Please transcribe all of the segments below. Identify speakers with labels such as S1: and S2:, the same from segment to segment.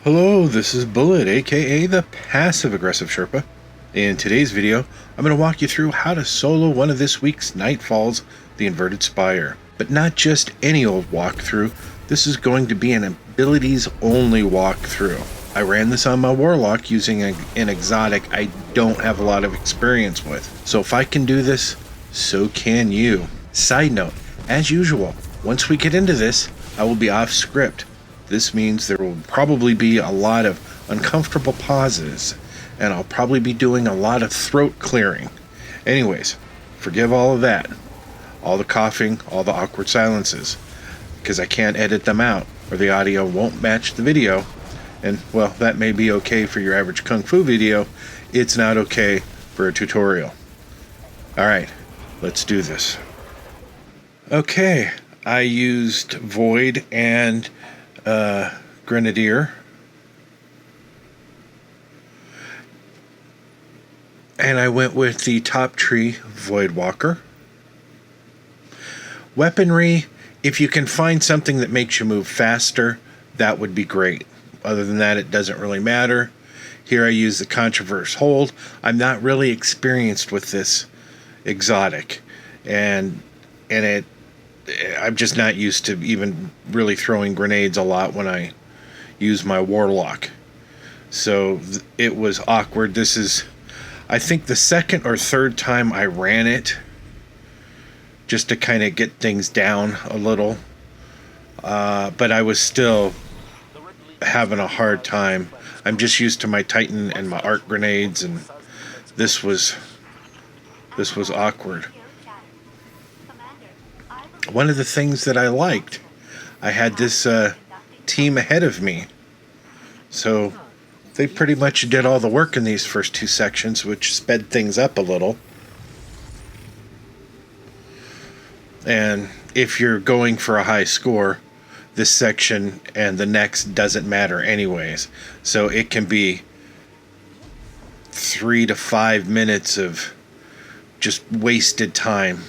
S1: Hello, this is Bullet, aka the Passive Aggressive Sherpa. In today's video, I'm going to walk you through how to solo one of this week's Nightfalls, the Inverted Spire. But not just any old walkthrough, this is going to be an abilities-only walkthrough. I ran this on my Warlock using an exotic I don't have a lot of experience with. So if I can do this, so can you. Side note, as usual, once we get into this, I will be off script. This means there will probably be a lot of uncomfortable pauses, and I'll probably be doing a lot of throat clearing. Anyways, forgive all of that. All the coughing, all the awkward silences, because I can't edit them out, or the audio won't match the video. And, well, that may be okay for your average Kung Fu video. It's not okay for a tutorial. Alright, let's do this. Okay, I used Void and Grenadier, and I went with the top tree Void Walker. Weaponry, if you can find something that makes you move faster, that would be great. Other than that, it doesn't really matter. Here I use the Controverse Hold. I'm not really experienced with this exotic, and I'm just not used to even really throwing grenades a lot when I use my Warlock. So it was awkward. This is, I think, the second or third time I ran it, just to kind of get things down a little. But I was still having a hard time. I'm just used to my Titan and my arc grenades, and this was awkward. One of the things that I liked, I had this team ahead of me, so they pretty much did all the work in these first two sections, which sped things up a little. And if you're going for a high score, this section and the next doesn't matter anyways, so it can be 3 to 5 minutes of just wasted time.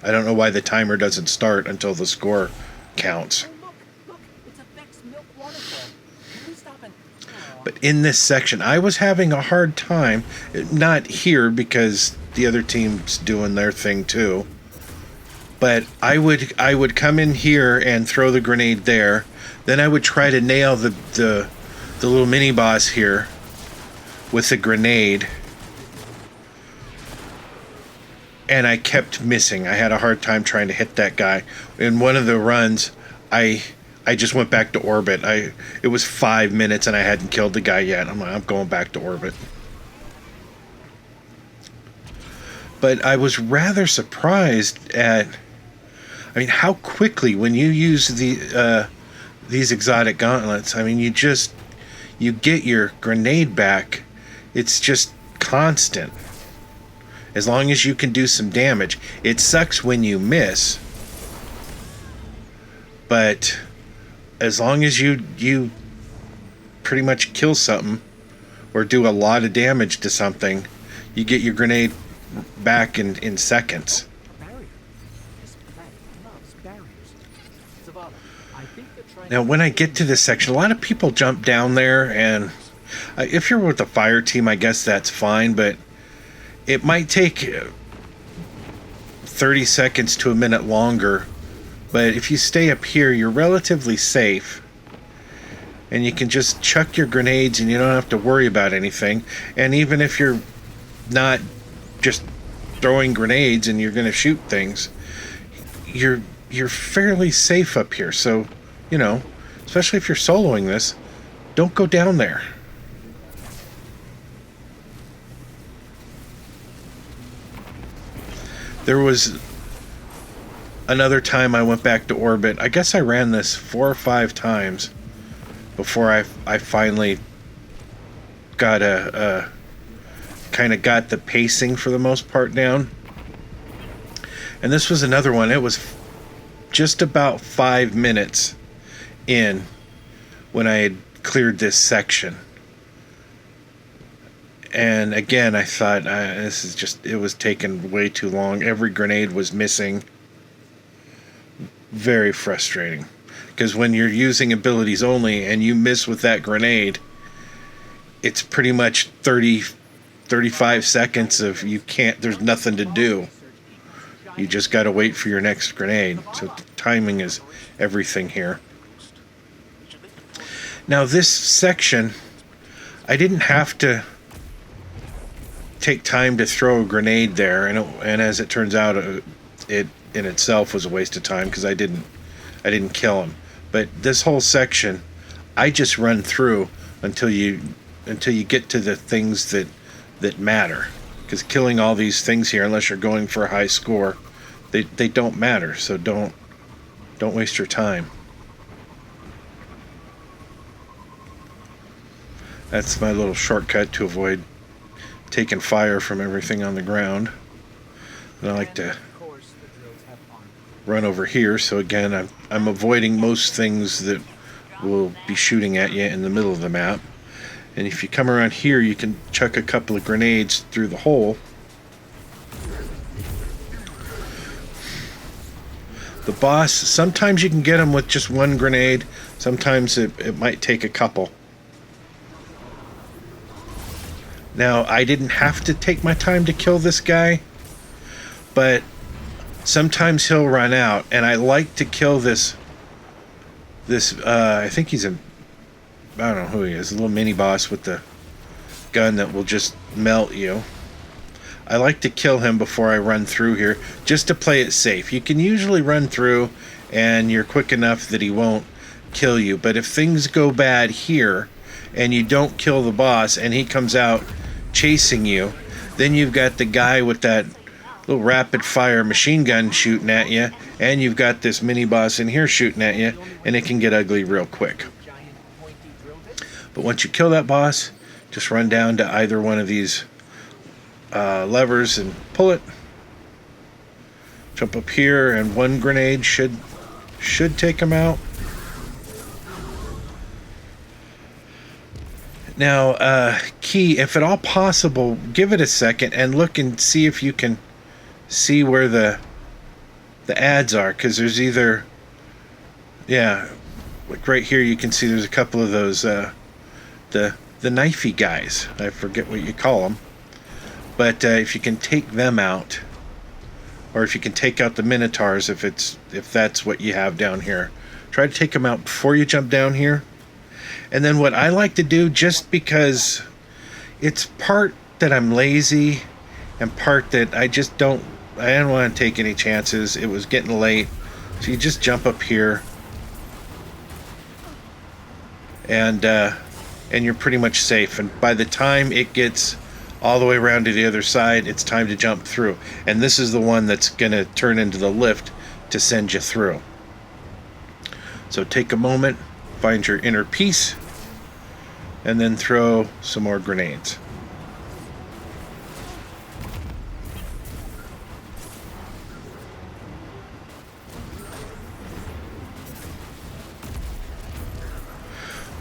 S1: I don't know why the timer doesn't start until the score counts. But in this section, I was having a hard time. Not here, because the other team's doing their thing too. But I would come in here and throw the grenade there. Then I would try to nail the little mini boss here with the grenade. And I kept missing. I had a hard time trying to hit that guy. In one of the runs, I just went back to orbit. It was 5 minutes and I hadn't killed the guy yet. I'm going back to orbit. But I was rather surprised at, how quickly, when you use these exotic gauntlets, you get your grenade back. It's just constant. As long as you can do some damage. It sucks when you miss, but as long as you pretty much kill something or do a lot of damage to something, you get your grenade back in seconds. Now, when I get to this section, a lot of people jump down there, and if you're with the fire team, I guess that's fine, but it might take 30 seconds to a minute longer, but if you stay up here, you're relatively safe. And you can just chuck your grenades and you don't have to worry about anything. And even if you're not just throwing grenades and you're going to shoot things, you're fairly safe up here. So, especially if you're soloing this, don't go down there. There was another time I went back to orbit. I guess I ran this 4 or 5 times before I finally got kind of got the pacing for the most part down. And this was another one. It was just about 5 minutes in when I had cleared this section. And again, I thought, it was taking way too long. Every grenade was missing. Very frustrating. because when you're using abilities only and you miss with that grenade, it's pretty much 35 seconds of there's nothing to do. You just got to wait for your next grenade. So timing is everything here. Now this section, I didn't have to take time to throw a grenade there, and as it turns out, it in itself was a waste of time because I didn't kill him. But this whole section, I just run through until you get to the things that matter. Because killing all these things here, unless you're going for a high score, they don't matter. So don't waste your time. That's my little shortcut to avoid taking fire from everything on the ground. And I like to run over here, so again I'm avoiding most things that will be shooting at you in the middle of the map. And if you come around here, you can chuck a couple of grenades through the hole. The boss, sometimes you can get him with just one grenade, sometimes it might take a couple. Now, I didn't have to take my time to kill this guy, but sometimes he'll run out, and I like to kill this I think he's I don't know who he is, a little mini boss with the gun that will just melt you. I like to kill him before I run through here, just to play it safe. You can usually run through and you're quick enough that he won't kill you, but if things go bad here and you don't kill the boss and he comes out chasing you, then you've got the guy with that little rapid fire machine gun shooting at you, and you've got this mini boss in here shooting at you, and it can get ugly real quick. But once you kill that boss, just run down to either one of these levers and pull it. Jump up here, and one grenade should take him out. Now, key, if at all possible, give it a second and look and see if you can see where the ads are, because there's either, yeah, like right here you can see there's a couple of those the knifey guys. I forget what you call them, but if you can take them out, or if you can take out the minotaurs, if that's what you have down here, try to take them out before you jump down here. And then what I like to do, just because it's part that I'm lazy and part that I didn't want to take any chances. It was getting late. So you just jump up here and you're pretty much safe. And by the time it gets all the way around to the other side, it's time to jump through. And this is the one that's going to turn into the lift to send you through. So take a moment, find your inner peace, and then throw some more grenades.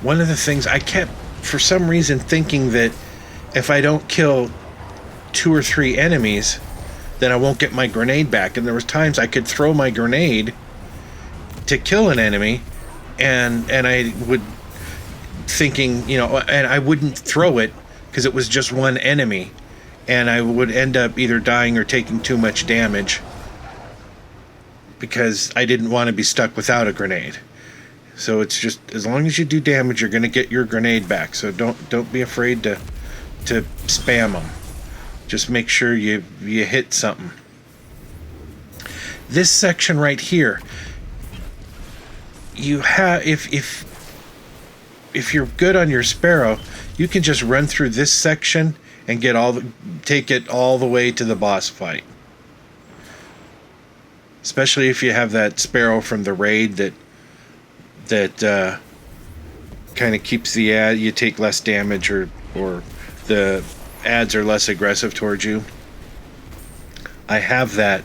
S1: One of the things I kept, for some reason, thinking that if I don't kill 2 or 3 enemies, then I won't get my grenade back. And there was times I could throw my grenade to kill an enemy, and I would thinking, and I wouldn't throw it because it was just one enemy, and I would end up either dying or taking too much damage because I didn't want to be stuck without a grenade. So it's just, as long as you do damage, you're going to get your grenade back. So don't be afraid to spam them. Just make sure you hit something. This section right here, you have, if you're good on your Sparrow, you can just run through this section and take it all the way to the boss fight. Especially if you have that Sparrow from the raid that kind of keeps the ad. You take less damage, or the ads are less aggressive towards you. I have that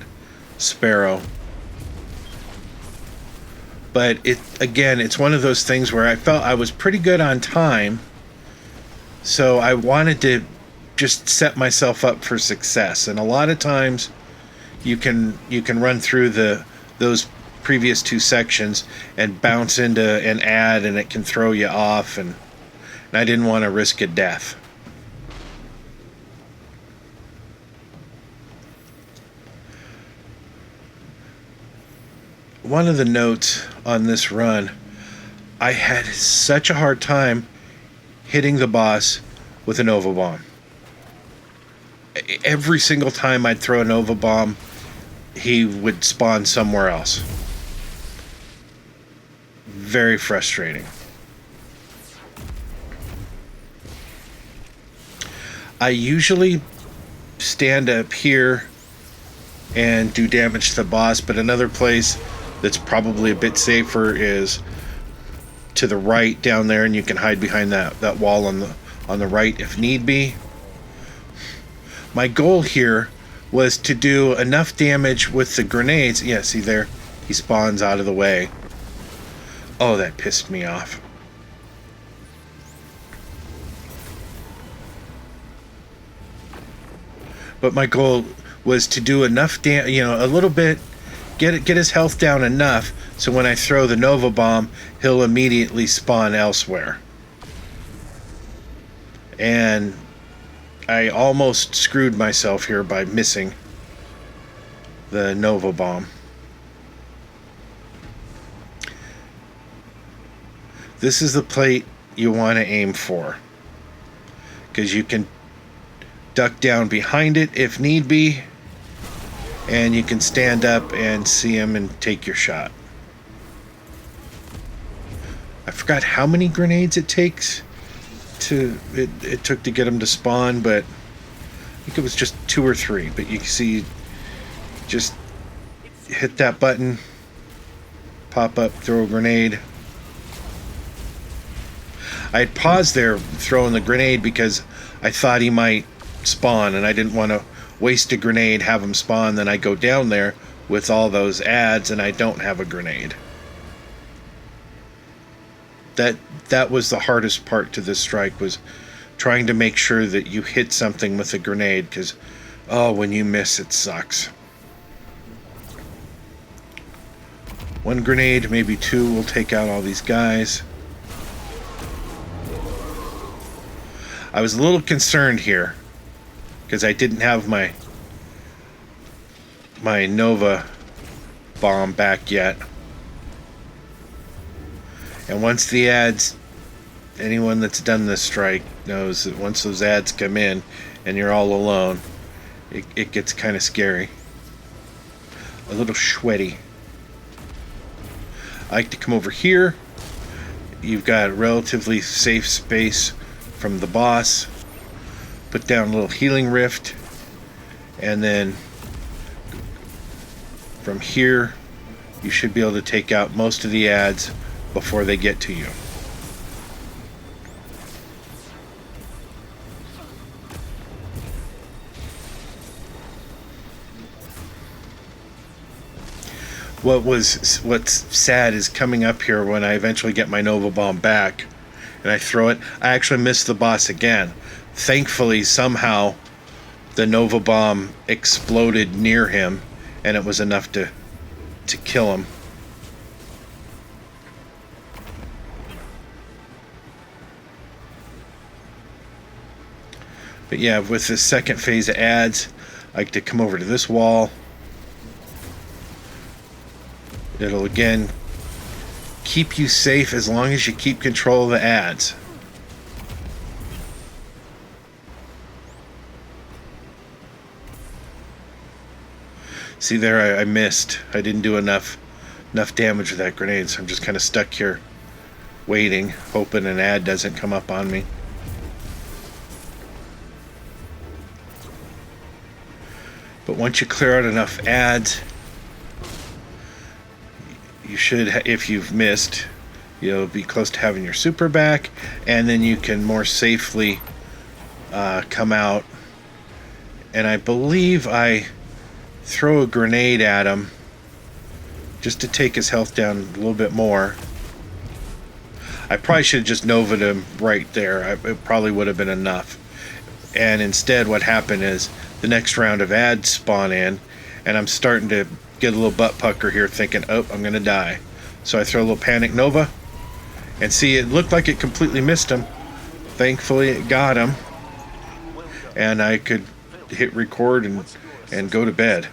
S1: Sparrow. But it's one of those things where I felt I was pretty good on time, so I wanted to just set myself up for success. And a lot of times you can run through those previous two sections and bounce into an ad and it can throw you off, and I didn't want to risk a death. One of the notes on this run, I had such a hard time hitting the boss with a Nova Bomb. Every single time I'd throw a Nova Bomb, he would spawn somewhere else. Very frustrating. I usually stand up here and do damage to the boss, but another place that's probably a bit safer is to the right down there, and you can hide behind that wall on the right if need be. My goal here was to do enough damage with the grenades. Yeah, see there? He spawns out of the way. Oh, that pissed me off. But my goal was to do enough a little bit, get his health down enough so when I throw the Nova Bomb, he'll immediately spawn elsewhere. And I almost screwed myself here by missing the Nova Bomb. This is the plate you want to aim for, because you can duck down behind it if need be, and you can stand up and see him and take your shot. I forgot how many grenades it took to get him to spawn, but I think it was just 2 or 3. But you can see, just hit that button, pop up, throw a grenade. I had paused there throwing the grenade because I thought he might spawn, and I didn't want to waste a grenade, have him spawn, then I go down there with all those ads and I don't have a grenade. That was the hardest part to this strike, was trying to make sure that you hit something with a grenade, because when you miss, it sucks. 1 grenade, maybe 2 will take out all these guys. I was a little concerned here because I didn't have my Nova Bomb back yet. And once the ads, anyone that's done this strike knows that once those ads come in and you're all alone, it gets kind of scary. A little sweaty. I like to come over here. You've got a relatively safe space from the boss. Put down a little healing rift, and then from here you should be able to take out most of the ads before they get to you. What's sad is coming up here when I eventually get my Nova Bomb back and I throw it, I actually miss the boss again. Thankfully, somehow the Nova Bomb exploded near him and it was enough to kill him. But yeah, with this second phase of ads, I like to come over to this wall. It'll again keep you safe as long as you keep control of the ads. See there, I missed. I didn't do enough damage with that grenade, so I'm just kind of stuck here waiting, hoping an ad doesn't come up on me. But once you clear out enough ads, you should, if you've missed, you'll be close to having your super back, and then you can more safely come out. And I believe I throw a grenade at him just to take his health down a little bit more. I probably should have just Nova'd him right there. It probably would have been enough. And instead what happened is the next round of ads spawn in, and I'm starting to get a little butt pucker here thinking, oh, I'm going to die. So I throw a little Panic Nova. And see, it looked like it completely missed him. Thankfully, it got him. And I could hit record and go to bed.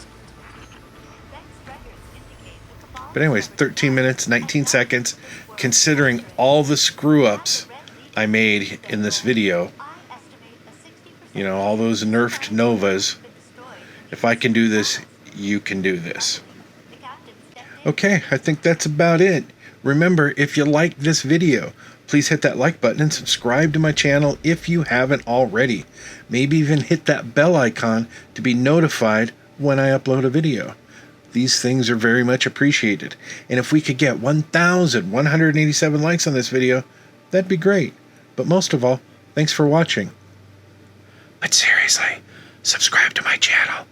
S1: But anyways, 13 minutes, 19 seconds. Considering all the screw-ups I made in this video, you know, all those nerfed Novas, if I can do this, you can do this. Okay, I think that's about it. Remember, if you liked this video, please hit that like button and subscribe to my channel if you haven't already. Maybe even hit that bell icon to be notified when I upload a video. These things are very much appreciated. And if we could get 1,187 likes on this video, that'd be great. But most of all, thanks for watching. But seriously, subscribe to my channel.